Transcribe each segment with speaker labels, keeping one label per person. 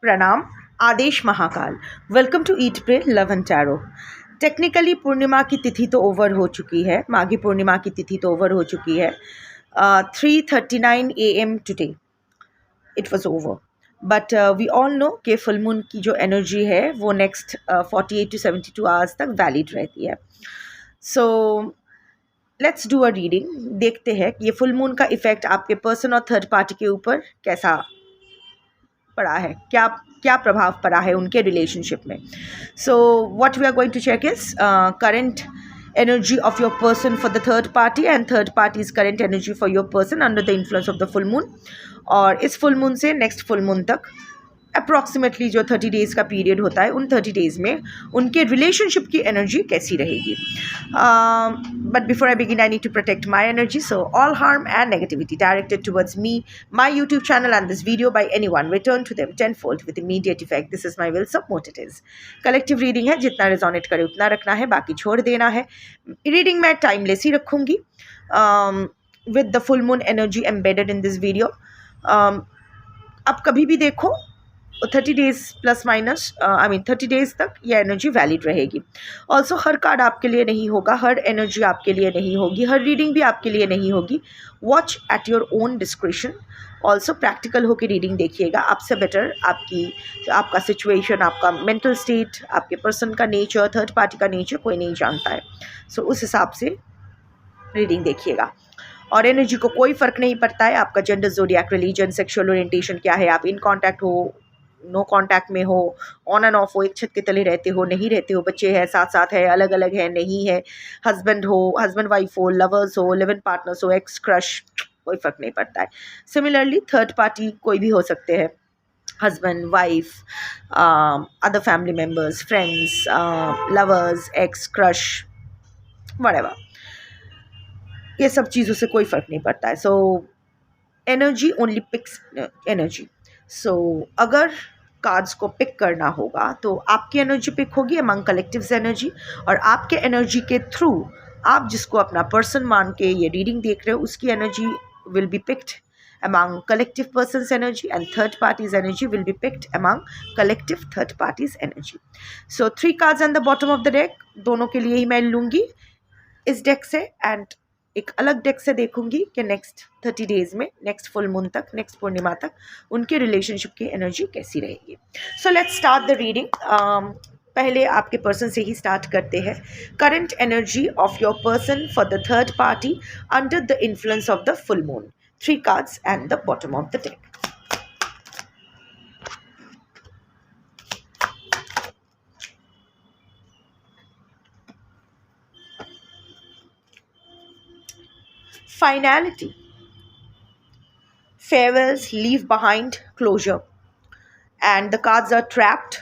Speaker 1: प्रणाम, आदेश Mahakal. Welcome to eat pray love and tarot. Technically पूर्णिमा की तिथि तो ओवर हो चुकी है, माघी पूर्णिमा की तिथि तो ओवर हो चुकी है। 3:39 AM today it was over, but we all know कि फुल मून की जो एनर्जी है वो नेक्स्ट 48 to 72 आवर्स तक वैलिड रहती है। So let's do a reading. देखते हैं कि ये फुल मून का इफेक्ट आपके पर्सन और थर्ड पार्टी के ऊपर कैसा पड़ा है, क्या क्या प्रभाव पड़ा है उनके रिलेशनशिप में। So what we are going to check is current energy of your person for the third party and third party's current energy for your person under the influence of the full moon। और इस full moon से next full moon तक approximately जो 30 days का period होता है, उन 30 days में उनके रिलेशनशिप की एनर्जी कैसी रहेगी। But before I begin I need to protect my energy, so all harm and negativity directed towards me, my YouTube channel and this video by anyone return to them tenfold with immediate effect. This is my will support it is collective reading है, जितना resonate करे उतना रखना है, बाकी छोड़ देना है। रीडिंग मैं टाइमलेस ही रखूँगी with the full moon energy embedded in this video. अब कभी भी देखो 30 डेज़ प्लस माइनस 30 डेज़ तक ये एनर्जी वैलिड रहेगी। ऑल्सो हर कार्ड आपके लिए नहीं होगा, हर एनर्जी आपके लिए नहीं होगी, हर रीडिंग भी आपके लिए नहीं होगी। Watch at your own description. Also practical होकर रीडिंग देखिएगा, आपसे बेटर आपका सिचुएशन, आपका मेंटल स्टेट, आपके पर्सन का नेचर, थर्ड पार्टी का नेचर कोई नहीं जानता है। सो उस हिसाब से रीडिंग देखिएगा। और एनर्जी को कोई फ़र्क नहीं पड़ता है आपका gender, zodiac, religion, sexual orientation क्या है, आप इन कांटेक्ट हो, नो कांटेक्ट में हो, ऑन एंड ऑफ हो, एक छत के तले रहते हो, नहीं रहते हो, बच्चे हैं, साथ साथ है, अलग अलग है, नहीं है, हस्बैंड हो, हस्बैंड वाइफ हो, लवर्स हो, लिव इन पार्टनर्स हो, एक्स क्रश, कोई फ़र्क नहीं पड़ता है। सिमिलरली थर्ड पार्टी कोई भी हो सकते हैं, husband, wife, other family members, friends, lovers, ex crush, whatever, ये सब चीज़ों से कोई फ़र्क नहीं पड़ता है। So energy only picks energy. So अगर कार्ड्स को पिक करना होगा तो आपकी एनर्जी पिक होगी अमंग कलेक्टिव्स एनर्जी, और आपके एनर्जी के थ्रू आप जिसको अपना पर्सन मान के ये रीडिंग देख रहे हो उसकी energy will be picked among collective person's energy and third party's energy will be picked among collective third party's energy। So 3 cards on the bottom of the deck, दोनों के लिए ही मैं लूँगी इस डेक से, एंड एक अलग डेक से देखूंगी कि नेक्स्ट 30 डेज़ में, नेक्स्ट फुल मून तक, नेक्स्ट पूर्णिमा तक उनके रिलेशनशिप की एनर्जी कैसी रहेगी। So let's start the reading. पहले आपके पर्सन से ही स्टार्ट करते हैं। Current energy of your person for the third party under the influence of the full moon. 3 cards and the bottom of the deck। Finality, farewells, leave behind, closure, and the cards are trapped,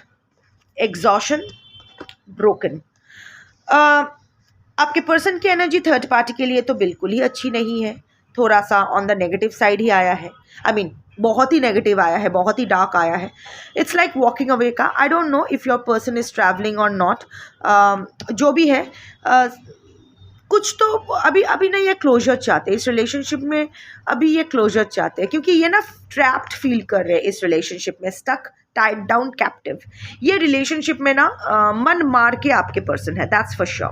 Speaker 1: exhaustion, broken। आपके person की energy third party के लिए तो बिल्कुल ही अच्छी नहीं है, थोड़ा सा ऑन द नेगेटिव साइड ही आया है। बहुत ही नेगेटिव आया है, बहुत ही डार्क आया है। इट्स लाइक वॉकिंग अवे का। आई don't know if your person is travelling और नॉट, जो भी है, कुछ तो अभी ना ये क्लोजर चाहते हैं इस रिलेशनशिप में, अभी ये क्लोजर चाहते हैं क्योंकि ये ना ट्रैप्ड फील कर रहे हैं इस रिलेशनशिप में, स्टक, टाइड डाउन, कैप्टिव। ये रिलेशनशिप में ना मन मार के आपके पर्सन है, दैट्स फॉर श्योर।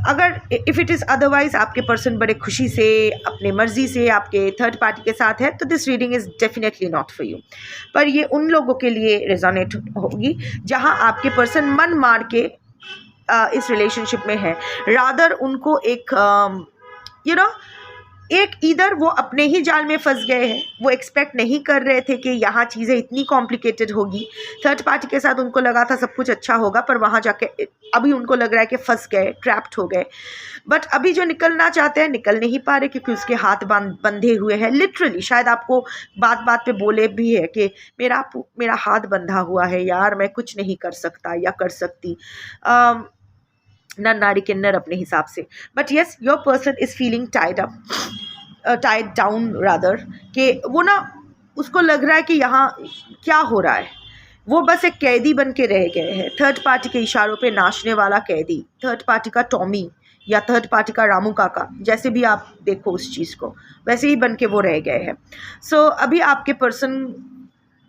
Speaker 1: अगर इफ़ इट इज़ अदरवाइज आपके पर्सन बड़े खुशी से, अपने मर्जी से आपके थर्ड पार्टी के साथ है, तो this reading is definitely not for you. पर ये उन लोगों के लिए रेजोनेट होगी जहाँ आपके पर्सन मन मार के इस रिलेशनशिप में है। रादर उनको एक एक इधर वो अपने ही जाल में फंस गए हैं, वो एक्सपेक्ट नहीं कर रहे थे कि यहाँ चीज़ें इतनी कॉम्प्लिकेटेड होगी। थर्ड पार्टी के साथ उनको लगा था सब कुछ अच्छा होगा, पर वहाँ जाके अभी उनको लग रहा है कि फंस गए, ट्रैप्ड हो गए। बट अभी जो निकलना चाहते हैं निकल नहीं पा रहे क्योंकि उसके हाथ बंधे हुए हैं। लिटरली शायद आपको बात बात पे बोले भी है कि मेरा हाथ बंधा हुआ है यार, मैं कुछ नहीं कर सकता या कर सकती, नर नारी किन्नर अपने हिसाब से। But yes, your person is feeling tied down rather, कि वो ना, उसको लग रहा है कि यहाँ क्या हो रहा है, वो बस एक कैदी बन के रह गए हैं, थर्ड पार्टी के इशारों पे नाचने वाला कैदी, थर्ड पार्टी का टॉमी या थर्ड पार्टी का रामू काका, जैसे भी आप देखो उस चीज़ को, वैसे ही बन के वो रह गए हैं। सो अभी आपके पर्सन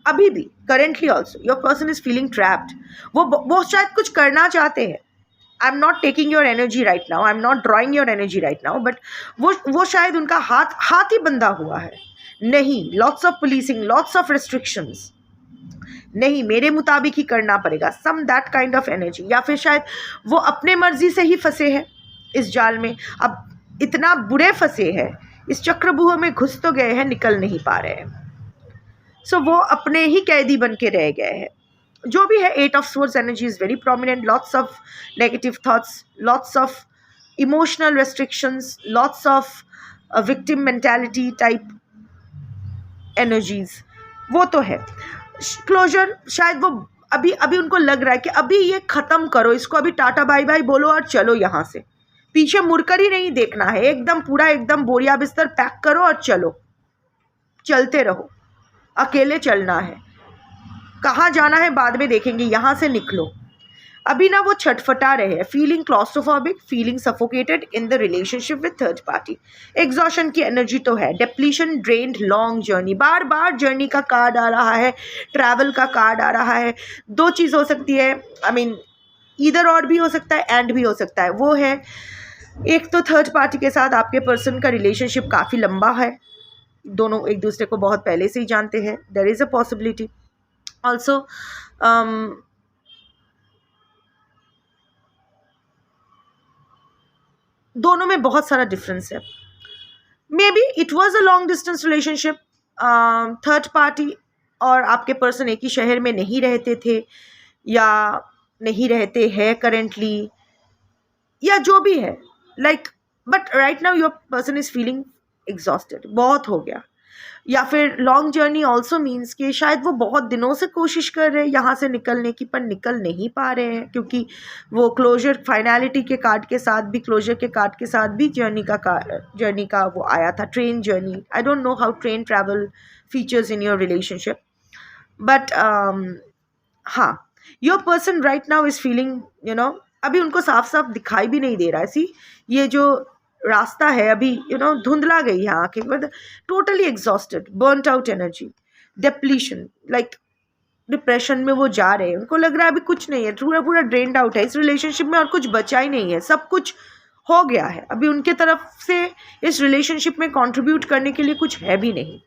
Speaker 1: अभी भी currently also your person is feeling trapped. वो शायद कुछ करना चाहते हैं. I am not taking your energy right now, I am not drawing your energy right now, but वो शायद उनका हाथ ही बंधा हुआ है. नहीं, lots of policing, lots of restrictions, नहीं मेरे मुताबिक ही करना पड़ेगा, सम दैट काइंड ऑफ एनर्जी. या फिर शायद वो अपने मर्जी से ही फंसे हैं इस जाल में. अब इतना बुरे फंसे हैं, इस चक्रव्यूह में घुस तो गए हैं, निकल नहीं पा रहे हैं. सो वो अपने ही कैदी बन के रह गए हैं. जो भी है, 8 of Swords energy is very prominent. Lots of negative thoughts, lots of emotional restrictions, lots of victim mentality type energies. वो तो है. क्लोजर शायद वो अभी उनको लग रहा है कि अभी ये ख़त्म करो, इसको अभी टाटा बाय बाय बोलो और चलो यहाँ से. पीछे मुड़कर ही नहीं देखना है, एकदम पूरा एकदम बोरिया बिस्तर पैक करो और चलो, चलते रहो. अकेले चलना है, कहाँ जाना है बाद में देखेंगे, यहाँ से निकलो. अभी ना वो छटफटा रहे हैं, feeling claustrophobic, feeling suffocated in the relationship with third party. Exhaustion की एनर्जी तो है, डेप्लीशन, ड्रेन्ड, लॉन्ग जर्नी, बार बार जर्नी का कार्ड आ रहा है, ट्रैवल का कार्ड आ रहा है. दो चीज़ हो सकती है, आई मीन ईदर और भी हो सकता है, एंड भी हो सकता है. वो है, एक तो थर्ड पार्टी के साथ आपके पर्सन का रिलेशनशिप काफ़ी लंबा है, दोनों एक दूसरे को बहुत पहले से ही जानते हैं. There is a possibility also. दोनों में बहुत सारा डिफरेंस है. Maybe it was a long distance relationship. Third party और आपके पर्सन एक ही शहर में नहीं रहते थे या नहीं रहते हैं करेंटली, या जो भी है, like, but right now your person is feeling exhausted, बहुत हो गया. या फिर लॉन्ग जर्नी ऑल्सो मीन्स कि शायद वो बहुत दिनों से कोशिश कर रहे हैं यहाँ से निकलने की, पर निकल नहीं पा रहे हैं, क्योंकि वो क्लोजर, फाइनलिटी के कार्ड के साथ भी, क्लोजर के कार्ड के साथ भी जर्नी का वो आया था, train journey. I don't know how train travel features in your relationship, but हाँ, your person right now is feeling, अभी उनको साफ साफ दिखाई भी नहीं दे रहा है. सी, ये जो रास्ता है अभी, धुंधला गई है आंखें, but totally exhausted, burnt out energy, depletion, like depression में वो जा रहे हैं. उनको लग रहा है अभी कुछ नहीं है, पूरा ड्रेन्ड आउट है इस रिलेशनशिप में, और कुछ बचा ही नहीं है, सब कुछ हो गया है. अभी उनके तरफ से इस रिलेशनशिप में कंट्रीब्यूट करने के लिए कुछ है भी नहीं.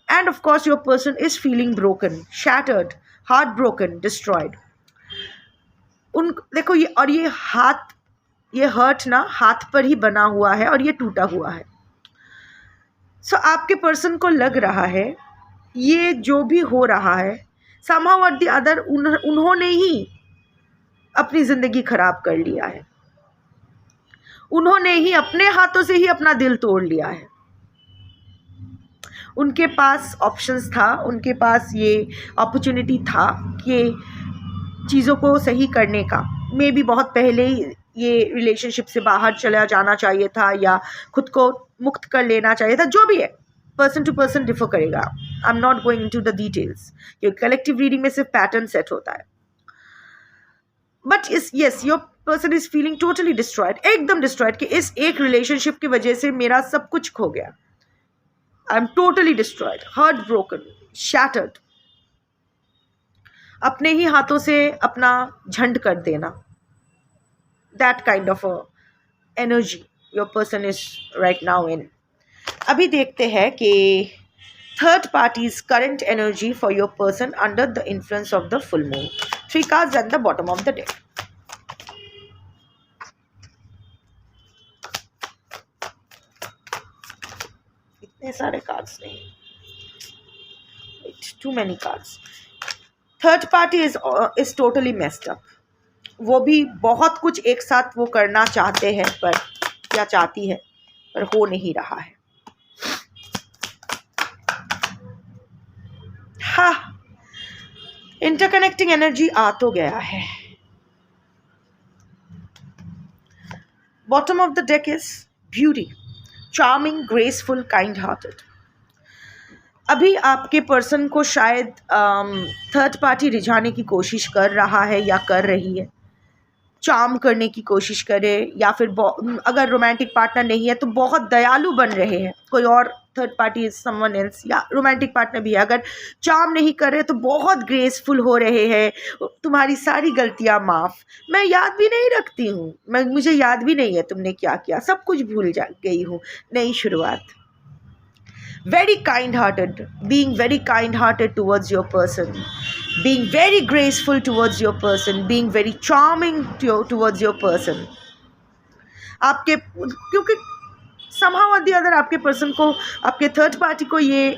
Speaker 1: End of course your person is feeling broken, shattered, heart broken, destroyed. देखो, ये हर्ट ना हाथ पर ही बना हुआ है और ये टूटा हुआ है. सो आपके पर्सन को लग रहा है ये जो भी हो रहा है, somehow or the other उन्होंने ही अपनी ज़िंदगी खराब कर लिया है, उन्होंने ही अपने हाथों से ही अपना दिल तोड़ लिया है. उनके पास ऑप्शंस था, उनके पास ये अपॉर्चुनिटी था कि चीज़ों को सही करने का. मे बी बहुत पहले ही ये रिलेशनशिप से बाहर चला जाना चाहिए था, या खुद को मुक्त कर लेना चाहिए था. जो भी है, पर्सन टू पर्सन डिफर करेगा. I am not going into the details, क्योंकि कलेक्टिव रीडिंग में सिर्फ पैटर्न सेट होता है. But yes, your person is feeling totally destroyed, एकदम डिस्ट्रॉयड, कि इस एक रिलेशनशिप की वजह से मेरा सब कुछ खो गया. I am totally destroyed, heart broken, shattered. अपने ही हाथों से अपना झंड कर देना, that kind of a energy your person is right now in. अभी देखते हैं कि third party's current energy for your person under the influence of the full moon. 3 cards at the bottom of the deck. इतने सारे cards नहीं, wait, too many cards. Third party is totally messed up. वो भी बहुत कुछ एक साथ वो करना चाहते हैं, पर या चाहती है, पर हो नहीं रहा है. हाँ, इंटरकनेक्टिंग एनर्जी आ तो गया है. Bottom of the deck is beauty, charming, graceful, kind hearted. अभी आपके पर्सन को शायद थर्ड पार्टी रिझाने की कोशिश कर रहा है या कर रही है, चार्म करने की कोशिश करे, या फिर अगर रोमांटिक पार्टनर नहीं है तो बहुत दयालु बन रहे हैं, कोई और third party is someone else, या रोमांटिक पार्टनर भी है, अगर चार्म नहीं कर रहे तो बहुत ग्रेसफुल हो रहे हैं, तुम्हारी सारी गलतियां माफ़, मैं याद भी नहीं रखती हूँ, मुझे याद भी नहीं है तुमने क्या किया, सब कुछ भूल जा गई हूँ, नई शुरुआत. Very kind-hearted, being very kind-hearted towards your person, being very graceful towards your person, being very charming towards your person. आपके, क्योंकि somehow or the other आपके पर्सन को, आपके थर्ड पार्टी को ये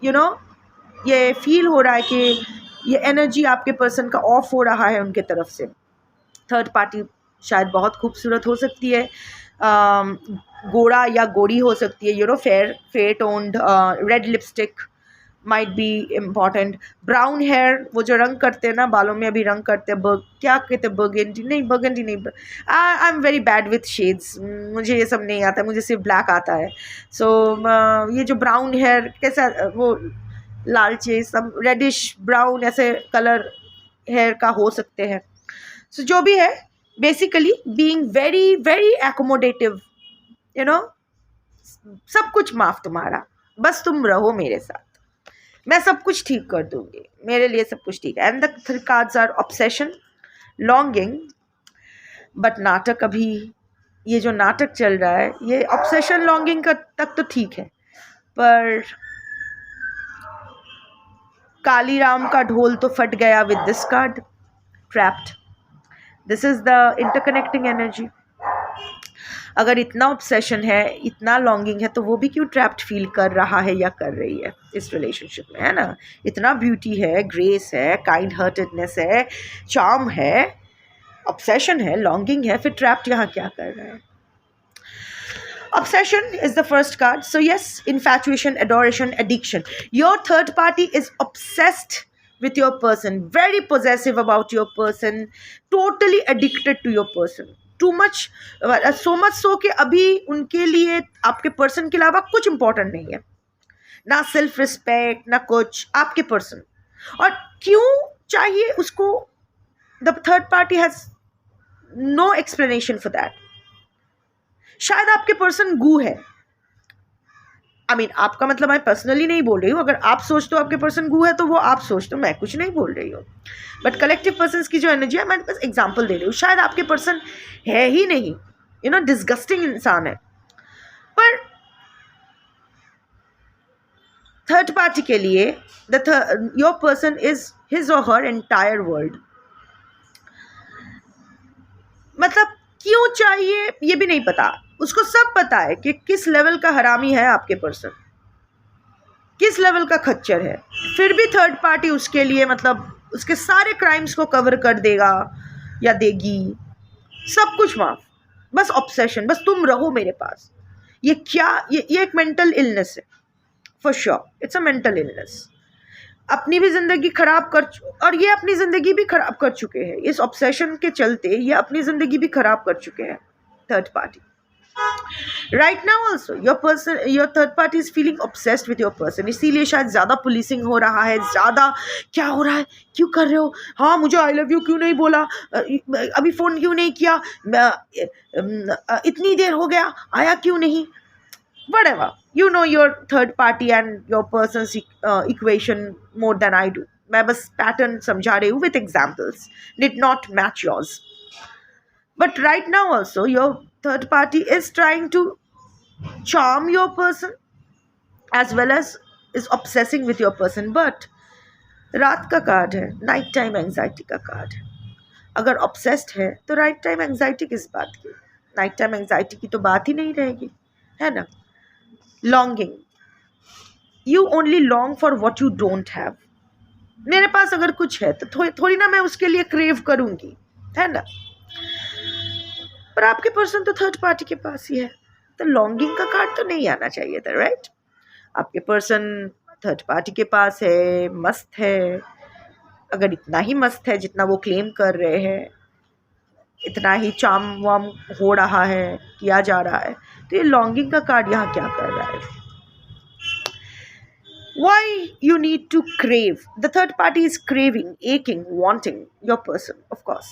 Speaker 1: ये फील हो रहा है कि ये एनर्जी आपके पर्सन का ऑफ हो रहा है उनके तरफ से. थर्ड पार्टी शायद बहुत खूबसूरत हो सकती है, गोरा या गोरी हो सकती है, fair toned, red lipstick might be important, brown hair, वो जो रंग करते हैं ना बालों में, अभी रंग करते हैं, क्या कहते हैं, बर्गेंडी नहीं, I am very bad with shades, मुझे ये सब नहीं आता, मुझे सिर्फ ब्लैक आता है. सो ये जो ब्राउन हेयर, कैसा वो लालचे, सब रेडिश ब्राउन ऐसे कलर हेयर का हो सकते हैं. सो जो भी है, basically being very very accommodative, सब कुछ माफ तुम्हारा, बस तुम रहो मेरे साथ, मैं सब कुछ ठीक कर दूंगी, मेरे लिए सब कुछ ठीक है. And the three cards are obsession, longing, but नाटक, अभी ये जो नाटक चल रहा है, ये ऑब्सेशन लॉन्गिंग का तक तो ठीक है, पर काली राम का ढोल तो फट गया with this card, trapped. This is the interconnecting energy. अगर इतना ऑब्सेशन है, इतना लॉन्गिंग है, तो वो भी क्यों ट्रैप्ड फील कर रहा है या कर रही है इस रिलेशनशिप में, है ना. इतना ब्यूटी है, ग्रेस है, काइंड हार्टेडनेस है, चार्म है, ऑब्सेशन है, लॉन्गिंग है, फिर ट्रैप्ड यहाँ क्या कर रहा है. Obsession is the first card. So yes, infatuation, adoration, addiction. Your third party is obsessed with your person, very possessive about your person, totally addicted to your person. Too much, so much so कि अभी उनके लिए आपके person के अलावा कुछ important नहीं है, ना सेल्फ रिस्पेक्ट, ना कुछ, आपके पर्सन. और क्यों चाहिए उसको? The third party has no explanation for that. शायद आपके पर्सन गू है, आपका मतलब मैं पर्सनली नहीं बोल रही हूँ, अगर आप सोचते हो आपके पर्सन गू है तो वो आप सोचते हो, मैं कुछ नहीं बोल रही हूँ, बट कलेक्टिव पर्सन्स की जो एनर्जी है, मैं बस एग्जांपल दे रही हूँ. शायद आपके पर्सन है ही नहीं, डिस्गस्टिंग इंसान है, पर थर्ड पार्टी के लिए योर पर्सन इज हिज और हर एंटायर वर्ल्ड. मतलब क्यों चाहिए ये भी नहीं पता उसको, सब पता है कि किस लेवल का हरामी है आपके पर्सन, किस लेवल का खच्चर है, फिर भी थर्ड पार्टी उसके लिए, मतलब उसके सारे क्राइम्स को कवर कर देगा या देगी, सब कुछ माफ, बस ऑब्सेशन, बस तुम रहो मेरे पास. ये क्या, ये एक मेंटल इलनेस है, for sure, it's a mental illness. अपनी भी ज़िंदगी ख़राब और ये अपनी ज़िंदगी भी ख़राब कर चुके हैं, इस ऑब्सेशन के चलते ये अपनी ज़िंदगी भी ख़राब कर चुके हैं third party. Right now also your third party is feeling obsessed with your person, इसीलिए शायद ज़्यादा पुलिसिंग हो रहा है, ज़्यादा क्या हो रहा है, क्यों कर रहे हो, हाँ मुझे आई लव यू क्यों नहीं बोला, अभी फ़ोन क्यों नहीं किया, इतनी देर हो गया, आया क्यों नहीं, whatever. You know your third party and your person's equation more than I do. मैं बस pattern समझा रही हूँ with examples. Did not match yours. But right now also your third party is trying to charm your person as well as is obsessing with your person. But रात का card है, night time anxiety का card है. अगर obsessed है तो right time anxiety किस बात की, नाइट टाइम एंग्जाइटी की तो बात ही नहीं रहेगी, है ना. Longing, you only long for what you don't have. मेरे पास अगर कुछ है तो थोड़ी ना मैं उसके लिए क्रेव करूंगी, है ना. पर आपके पर्सन तो थर्ड पार्टी के पास ही है, तो लॉन्गिंग का कार्ड तो नहीं आना चाहिए था, राइट. आपके पर्सन थर्ड पार्टी के पास है, मस्त है. अगर इतना ही मस्त है जितना वो क्लेम कर रहे हैं, इतना ही चाम वाम हो रहा है, किया जा रहा है, तो ये लॉन्गिंग का कार्ड यहाँ क्या कर रहा है. Why you need to crave? The third party is craving, aching, wanting your person, of course.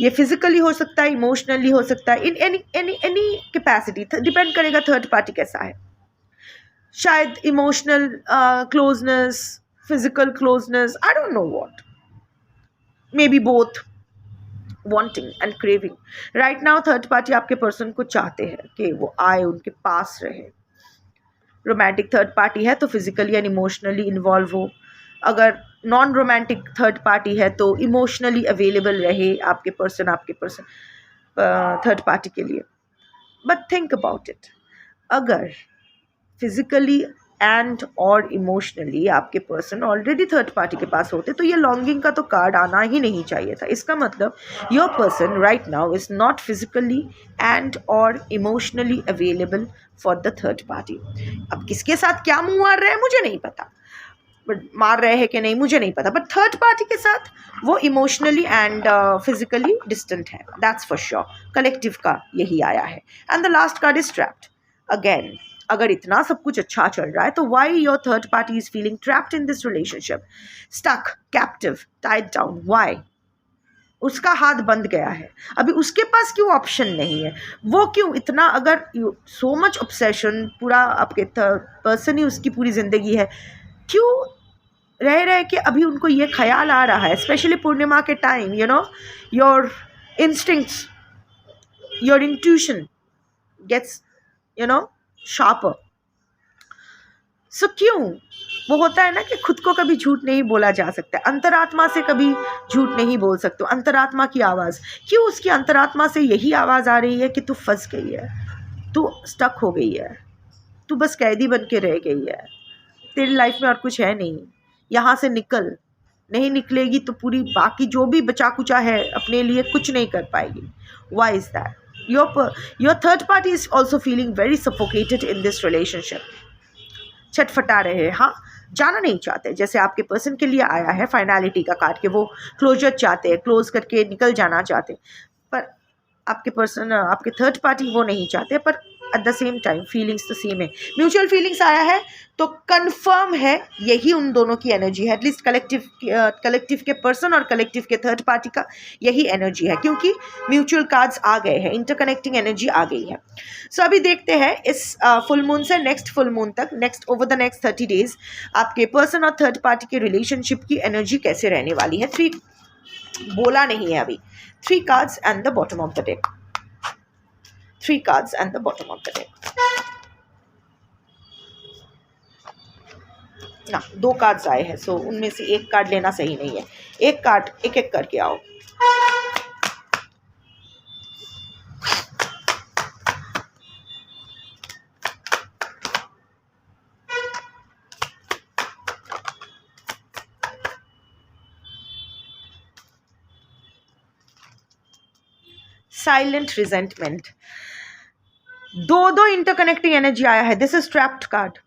Speaker 1: ये फिजिकली हो सकता है, इमोशनली हो सकता है, इन एनी कैपेसिटी, डिपेंड करेगा थर्ड पार्टी कैसा है. शायद emotional closeness, physical closeness, I don't know what, may be both, wanting and craving. Right now third party आपके पर्सन को चाहते हैं कि वो आए, उनके पास रहे। रोमांटिक थर्ड पार्टी है तो फिजिकली एंड इमोशनली इन्वॉल्व हो, अगर नॉन रोमांटिक थर्ड पार्टी है तो इमोशनली अवेलेबल रहे आपके पर्सन थर्ड पार्टी के लिए। बट थिंक अबाउट इट, अगर फिजिकली एंड और इमोशनली आपके पर्सन ऑलरेडी थर्ड पार्टी के पास होते तो ये लॉन्गिंग का तो कार्ड आना ही नहीं चाहिए था। इसका मतलब your person right now is not physically and और emotionally available for the third party. अब किसके साथ क्या मुंह मार रहे हैं मुझे नहीं पता, बट मार रहे हैं कि नहीं मुझे नहीं पता, बट थर्ड पार्टी के साथ वो इमोशनली एंड फिजिकली डिस्टेंट है, दैट्स फॉर श्योर। कलेक्टिव का यही आया है। And the last card is trapped. Again, अगर इतना सब कुछ अच्छा चल रहा है तो why your third party is feeling trapped in this relationship, stuck, captive, tied down, why? उसका हाथ बंद गया है, अभी उसके पास क्यों ऑप्शन नहीं है? वो क्यों इतना, अगर सो मच ऑब्सेशन, पूरा आपके थर्ड पर्सन ही उसकी पूरी जिंदगी है, क्यों रह रहे कि अभी उनको ये ख्याल आ रहा है, स्पेशली पूर्णिमा के time, you know, your instincts, your intuition gets, you know, sharper. So क्यों? वो होता है ना कि खुद को कभी झूठ नहीं बोला जा सकता, अंतरात्मा से कभी झूठ नहीं बोल सकते। अंतरात्मा की आवाज़, क्यों उसकी अंतरात्मा से यही आवाज़ आ रही है कि तू फंस गई है, तू स्टक हो गई है, तू बस कैदी बन के रह गई है, तेरी लाइफ में और कुछ है नहीं, यहाँ से निकल। नहीं निकलेगी तो पूरी बाकी जो भी बचा कुचा है अपने लिए कुछ नहीं कर पाएगी। Why is that? Your third party is also feeling very suffocated in this relationship. छटफटा रहे हैं, हाँ, जाना नहीं चाहते। जैसे आपके पर्सन के लिए आया है फाइनलिटी का कार्ड, के वो क्लोजर चाहते हैं, क्लोज करके निकल जाना चाहते, पर आपके पर्सन, आपके थर्ड पार्टी वो नहीं चाहते, पर at the same time feelings तो सेम है। म्यूचुअल फीलिंग्स आया है तो कंफर्म है यही उन दोनों की एनर्जी है, एटलीस्ट कलेक्टिव के पर्सन और कलेक्टिव के थर्ड पार्टी का यही एनर्जी है, क्योंकि म्यूचुअल कार्ड्स आ गए हैं, इंटरकनेक्टिंग एनर्जी आ गई है। सो अभी देखते हैं इस फुल मून से नेक्स्ट फुल मून तक, ओवर द नेक्स्ट 30 डेज आपके पर्सन और थर्ड पार्टी के रिलेशनशिप की एनर्जी कैसे रहने वाली है। 3 बोला नहीं है अभी, 3 cards and the bottom of the deck, 3 cards and the bottom of the deck. ना 2 कार्ड्स आए हैं, सो उनमें से एक कार्ड लेना सही नहीं है। एक कार्ड एक एक करके आओ। साइलेंट रिजेंटमेंट, दो इंटरकनेक्टिंग एनर्जी आया है। दिस इज ट्रैप्ड कार्ड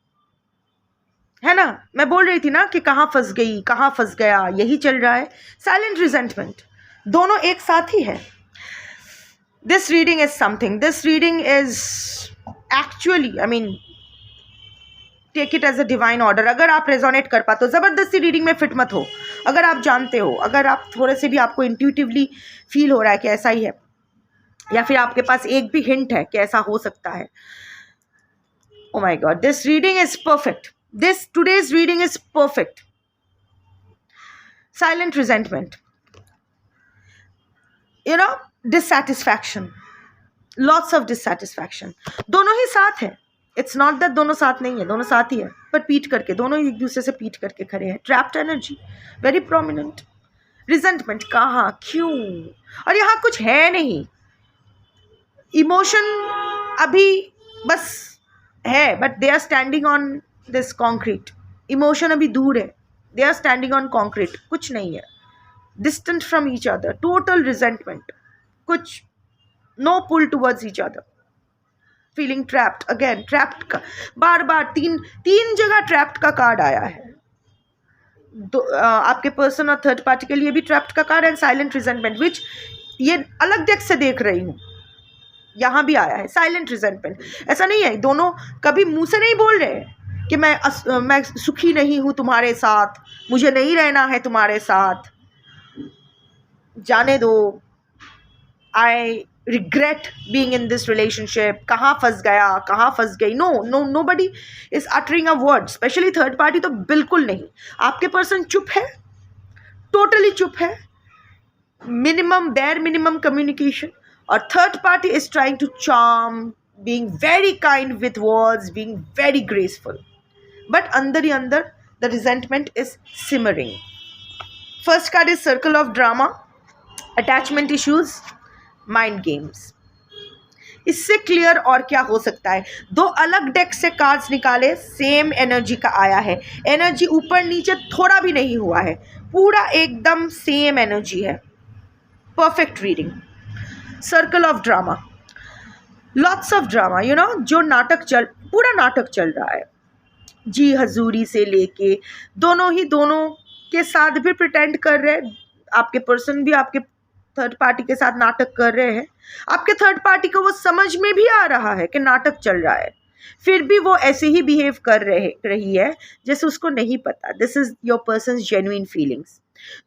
Speaker 1: है ना, मैं बोल रही थी ना कि कहाँ फंस गई, कहाँ फंस गया, यही चल रहा है। साइलेंट रिजेंटमेंट, दोनों एक साथ ही है। This reading is something, this reading is actually, I mean, take it as a divine order. अगर आप रेजोनेट कर पाते हो, ज़बरदस्ती रीडिंग में फिट मत हो। अगर आप जानते हो, अगर आप थोड़े से भी आपको इंट्यूटिवली फील हो रहा है कि ऐसा ही है, या फिर आपके पास एक भी हिंट है कि ऐसा हो सकता है, oh my god, this reading is perfect, today's reading is perfect. Silent resentment, you know, dissatisfaction, lots of dissatisfaction, दोनों ही साथ है। इट्स नॉट दैट दोनों साथ नहीं है, दोनों साथ ही है, पर पीट करके, दोनों एक दूसरे से पीट करके खड़े हैं। Trapped energy very prominent. Resentment कहाँ, क्यों? और यहाँ कुछ है नहीं। इमोशन अभी बस है, but they are standing on this concrete. Emotion अभी दूर है, they are standing on concrete, कुछ नहीं है, distant from each other, total resentment, कुछ no pull towards each other, feeling trapped. Again trapped का बार बार तीन जगह ट्रैप्ड का कार्ड आया है। आपके पर्सन और थर्ड पार्टी के लिए भी ट्रैप्ड का कार्ड एंड साइलेंट रिजेंटमेंट, विच ये अलग डेक से देख रही हूँ, यहाँ भी आया है साइलेंट रिजेंटमेंट। ऐसा नहीं है, दोनों कभी मुंह से नहीं बोल रहे कि मैं सुखी नहीं हूँ तुम्हारे साथ, मुझे नहीं रहना है तुम्हारे साथ, जाने दो, आई regret being in this relationship, कहाँ फंस गया, कहाँ फंस गई. Nobody is uttering a word, especially third party तो बिल्कुल नहीं. आपके पर्सन चुप है, टोटली चुप है, bare minimum communication. और third party is trying to charm, being very kind with words, being very graceful. But अंदर ही अंदर the resentment is simmering. First card is circle of drama, attachment issues, mind games. इससे clear और क्या हो सकता है. दो अलग डेक से कार्ड्स निकाले, सेम एनर्जी का आया है. एनर्जी ऊपर नीचे थोड़ा भी नहीं हुआ है, पूरा एकदम सेम एनर्जी है. Perfect reading. Circle of drama, lots of drama. जो पूरा नाटक चल रहा है जी हजूरी से लेके, दोनों के साथ भी प्रिटेंड कर रहे हैं. आपके पर्सन भी आपके थर्ड पार्टी के साथ नाटक कर रहे हैं. आपके थर्ड पार्टी को वो समझ में भी आ रहा है कि नाटक चल रहा है, फिर भी वो ऐसे ही बिहेव कर रही है जैसे उसको नहीं पता. This is your persons genuine feelings.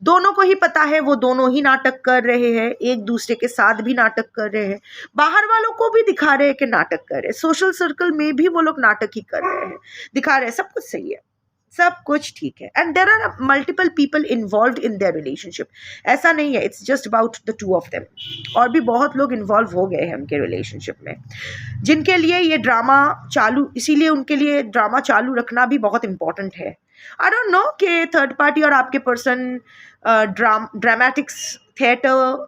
Speaker 1: दोनों को ही पता है, वो दोनों ही नाटक कर रहे हैं, एक दूसरे के साथ भी नाटक कर रहे हैं, बाहर वालों को भी दिखा रहे हैं कि नाटक कर रहे हैं, सोशल सर्कल में भी वो लोग नाटक ही कर रहे हैं, दिखा रहे हैं. सब कुछ सही है, सब कुछ ठीक है. And there are multiple people involve in their relationship. ऐसा नहीं है it's just about the two of them. और भी बहुत लोग इन्वॉल्व हो गए हैं उनके रिलेशनशिप में, जिनके लिए ये ड्रामा चालू, इसीलिए उनके लिए ड्रामा चालू रखना भी बहुत इंपॉर्टेंट है. आई डोंट नो कि थर्ड पार्टी और आपके person dramatics, theatre,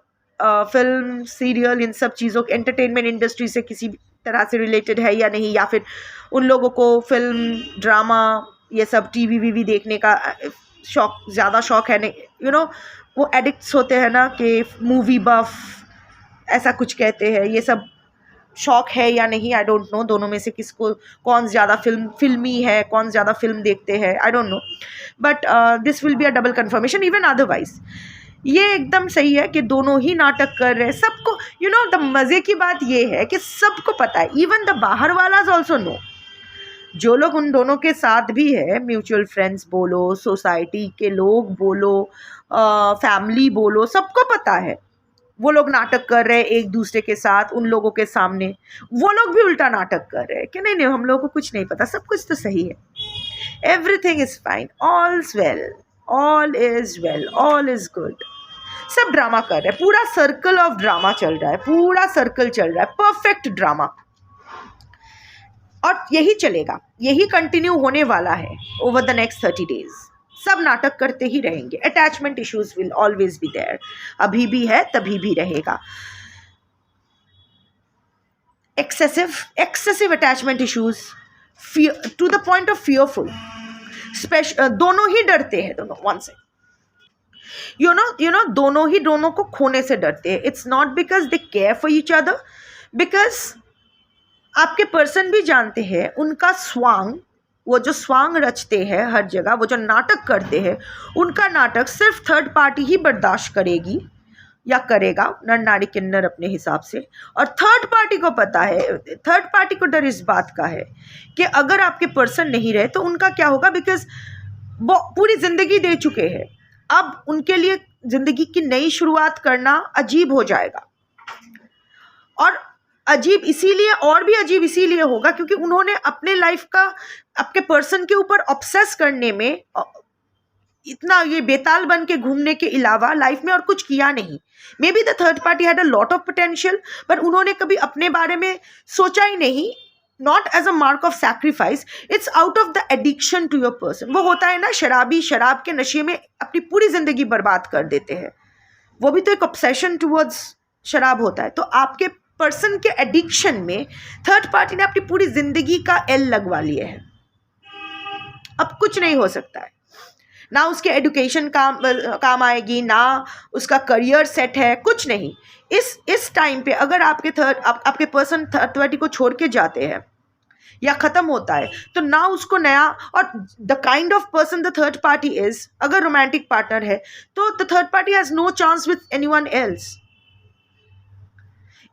Speaker 1: film, serial, इन सब चीज़ों के एंटरटेनमेंट इंडस्ट्री से किसी तरह से रिलेटेड है या नहीं, या फिर उन लोगों को फिल्म, ड्रामा, ये सब टीवी देखने का ज़्यादा शौक है नहीं. वो एडिक्ट्स होते हैं ना कि मूवी बफ, ऐसा कुछ कहते हैं. ये सब शौक है या नहीं, आई डोंट नो. दोनों में से किसको, कौन ज़्यादा फिल्मी है, कौन ज़्यादा फिल्म देखते हैं, I don't know. But this will be a double confirmation. Even otherwise ये एकदम सही है कि दोनों ही नाटक कर रहे हैं. सबको द मज़े की बात ये है कि सबको पता है, इवन द बाहर वालाज ऑल्सो नो. जो लोग उन दोनों के साथ भी है, म्यूचुअल फ्रेंड्स बोलो, सोसाइटी के लोग बोलो, फैमिली बोलो, सबको पता है वो लोग नाटक कर रहे हैं एक दूसरे के साथ. उन लोगों के सामने वो लोग भी उल्टा नाटक कर रहे हैं कि नहीं हम लोगों को कुछ नहीं पता, सब कुछ तो सही है, everything is fine, all's well, all is well, all is good. सब ड्रामा कर रहे हैं, पूरा सर्कल ऑफ ड्रामा चल रहा है, पूरा सर्कल चल रहा है, परफेक्ट ड्रामा. और यही चलेगा, यही कंटिन्यू होने वाला है ओवर द नेक्स्ट 30 days. सब नाटक करते ही रहेंगे. Attachment issues will always be there. अभी भी है, तभी भी रहेगा. Excessive attachment issues to the point of fearful. दोनों ही डरते हैं, दोनों वन से दोनों ही दोनों को खोने से डरते हैं. It's not because they care for each other, because आपके पर्सन भी जानते हैं उनका स्वांग, वो जो स्वांग रचते हैं हर जगह, वो जो नाटक करते हैं, उनका नाटक सिर्फ थर्ड पार्टी ही बर्दाश्त करेगी या करेगा, नर नारी किन्नर अपने हिसाब से. और थर्ड पार्टी को पता है, थर्ड पार्टी को डर इस बात का है कि अगर आपके पर्सन नहीं रहे तो उनका क्या होगा, बिकॉज वो पूरी ज़िंदगी दे चुके हैं. अब उनके लिए ज़िंदगी की नई शुरुआत करना अजीब हो जाएगा. और अजीब इसीलिए, और भी अजीब इसीलिए होगा क्योंकि उन्होंने अपने लाइफ का आपके पर्सन के ऊपर ऑब्सेस करने में, इतना ये बेताल बन के घूमने के अलावा लाइफ में और कुछ किया नहीं. Maybe the third party had a lot of potential, पर उन्होंने कभी अपने बारे में सोचा ही नहीं. Not as a mark of sacrifice, it's out of the addiction to your person. वो होता है ना शराबी, शराब के नशे में अपनी पूरी जिंदगी बर्बाद कर देते हैं, वो भी तो एक ऑब्सेशन टूवर्ड्स शराब होता है. तो आपके पर्सन के एडिक्शन में थर्ड पार्टी ने अपनी पूरी जिंदगी का एल लगवा लिया है. अब कुछ नहीं हो सकता है, ना उसके एजुकेशन काम आएगी, ना उसका करियर सेट है, कुछ नहीं. इस टाइम पे अगर आपके पर्सन थर्ड पार्टी को छोड़ के जाते हैं या ख़त्म होता है तो ना उसको नया, और the kind of person the third party is, अगर रोमांटिक पार्टनर है तो the third party has no chance with anyone else.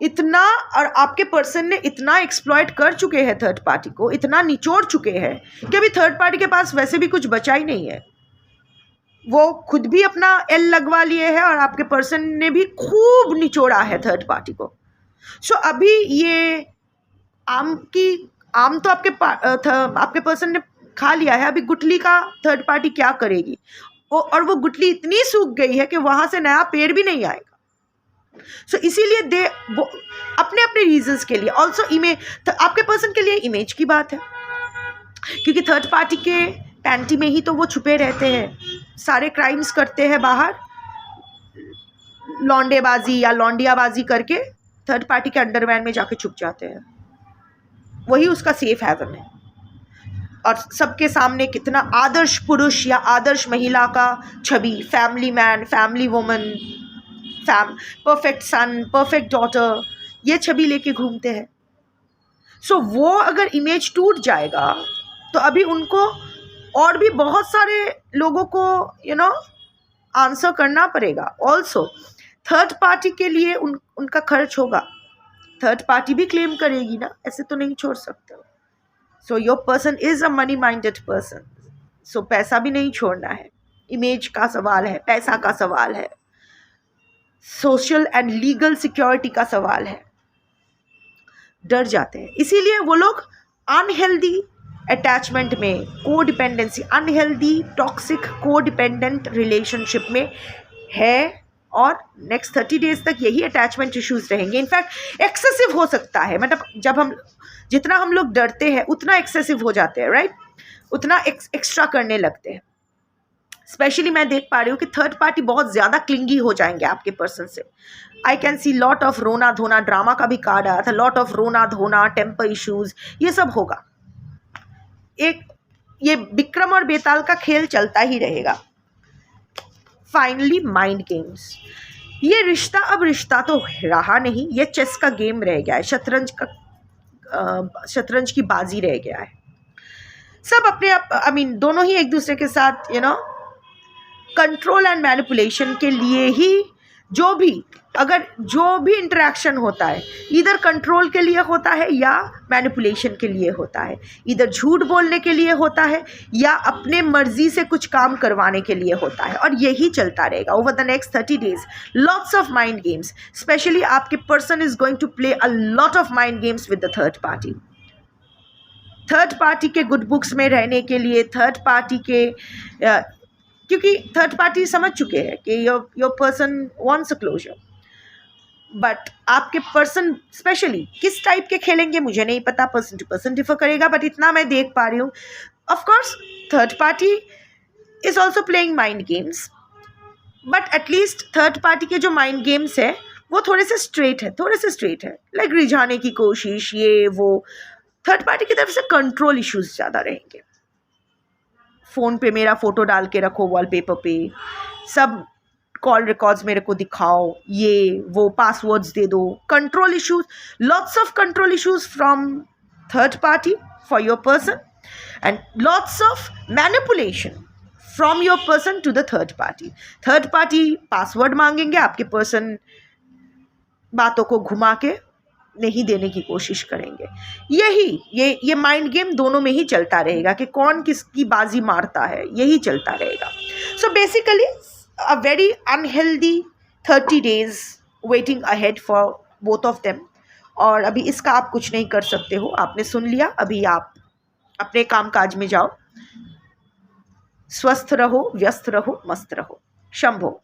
Speaker 1: इतना, और आपके पर्सन ने इतना एक्सप्लॉइट कर चुके हैं थर्ड पार्टी को, इतना निचोड़ चुके हैं कि अभी थर्ड पार्टी के पास वैसे भी कुछ बचा ही नहीं है. वो खुद भी अपना एल लगवा लिए हैं और आपके पर्सन ने भी खूब निचोड़ा है थर्ड पार्टी को. सो अभी ये आम तो आपके पर्सन ने खा लिया है, अभी गुठली का थर्ड पार्टी क्या करेगी? और वो गुठली इतनी सूख गई है कि वहां से नया पेड़ भी नहीं आएगा। सो इसीलिए वो अपने अपने रीजंस के लिए, ऑल्सो आपके पर्सन के लिए इमेज की बात है, क्योंकि थर्ड पार्टी के पैंटी में ही तो वो छुपे रहते हैं, सारे क्राइम्स करते हैं बाहर, लौंडेबाजी या लौंडियाबाजी करके थर्ड पार्टी के अंडरवेयर में जाके छुप जाते हैं, वही उसका सेफ हेवन है। और सबके सामने कितना आदर्श पुरुष या आदर्श महिला का छवि, family man, family woman, perfect son, perfect daughter, ये छवि लेके घूमते हैं। सो वो अगर इमेज टूट जाएगा तो अभी उनको और भी बहुत सारे लोगों को आंसर करना पड़ेगा। ऑल्सो थर्ड पार्टी के लिए उनका खर्च होगा, थर्ड पार्टी भी क्लेम करेगी ना, ऐसे तो नहीं छोड़ सकते। So your person is a money minded person, so पैसा भी नहीं छोड़ना है, इमेज का सवाल है, पैसा का सवाल है, सोशल एंड लीगल सिक्योरिटी का सवाल है। डर जाते हैं, इसीलिए वो लोग अनहेल्दी अटैचमेंट में, codependency, unhealthy toxic codependent relationship में है, और नेक्स्ट 30 डेज तक यही अटैचमेंट इश्यूज रहेंगे। इनफैक्ट एक्सेसिव हो सकता है, मतलब जितना हम लोग डरते हैं उतना एक्सेसिव हो जाते हैं, राइट, उतना एक्स्ट्रा करने लगते हैं। स्पेशली मैं देख पा रही हूँ कि थर्ड पार्टी बहुत ज़्यादा क्लिंगी हो जाएंगे आपके पर्सन से। I can see lot of रोना धोना, ड्रामा का भी कार्ड आया था, लॉट ऑफ रोना धोना, टेम्पर इश्यूज, ये सब होगा। ये विक्रम और बेताल का खेल चलता ही रहेगा। फाइनली माइंड गेम्स, ये रिश्ता अब रिश्ता तो रहा नहीं, ये चेस का गेम रह गया है, शतरंज की बाजी रह गया है। सब अपने दोनों ही एक दूसरे के साथ कंट्रोल एंड मैनिपुलेशन के लिए ही, जो भी इंटरेक्शन होता है, इधर कंट्रोल के लिए होता है या मैनिपुलेशन के लिए होता है, इधर झूठ बोलने के लिए होता है या अपने मर्जी से कुछ काम करवाने के लिए होता है, और यही चलता रहेगा over the next 30 days. Lots of mind games, specially आपके person is going to play a lot of mind games with the third party. Third party के गुड बुक्स में रहने के लिए, थर्ड पार्टी के क्योंकि थर्ड पार्टी समझ चुके हैं कि your person wants a closure, but आपके पर्सन स्पेशली किस टाइप के खेलेंगे मुझे नहीं पता, पर्सन टू पर्सन डिफर करेगा, बट इतना मैं देख पा रही हूँ। Of course third party is also playing mind games, but at least third party के जो माइंड गेम्स है वो थोड़े से स्ट्रेट है, लाइक रिझाने की कोशिश, ये वो। थर्ड पार्टी की तरफ से कंट्रोल इश्यूज ज़्यादा रहेंगे। फ़ोन पे मेरा फ़ोटो डाल के रखो, वॉलपेपर पे, सब कॉल रिकॉर्ड्स मेरे को दिखाओ, ये वो, पासवर्ड्स दे दो। Control issues, lots of control issues from third party for your person, and lots of manipulation from your person to the third party. Third party password मांगेंगे, आपके पर्सन बातों को घुमा के नहीं देने की कोशिश करेंगे। ये माइंड गेम दोनों में ही चलता रहेगा कि कौन किसकी बाजी मारता है, यही चलता रहेगा। So basically a very unhealthy 30 days waiting ahead for both of them, और अभी इसका आप कुछ नहीं कर सकते हो। आपने सुन लिया, अभी आप अपने काम काज में जाओ। स्वस्थ रहो, व्यस्त रहो, मस्त रहो। शंभो।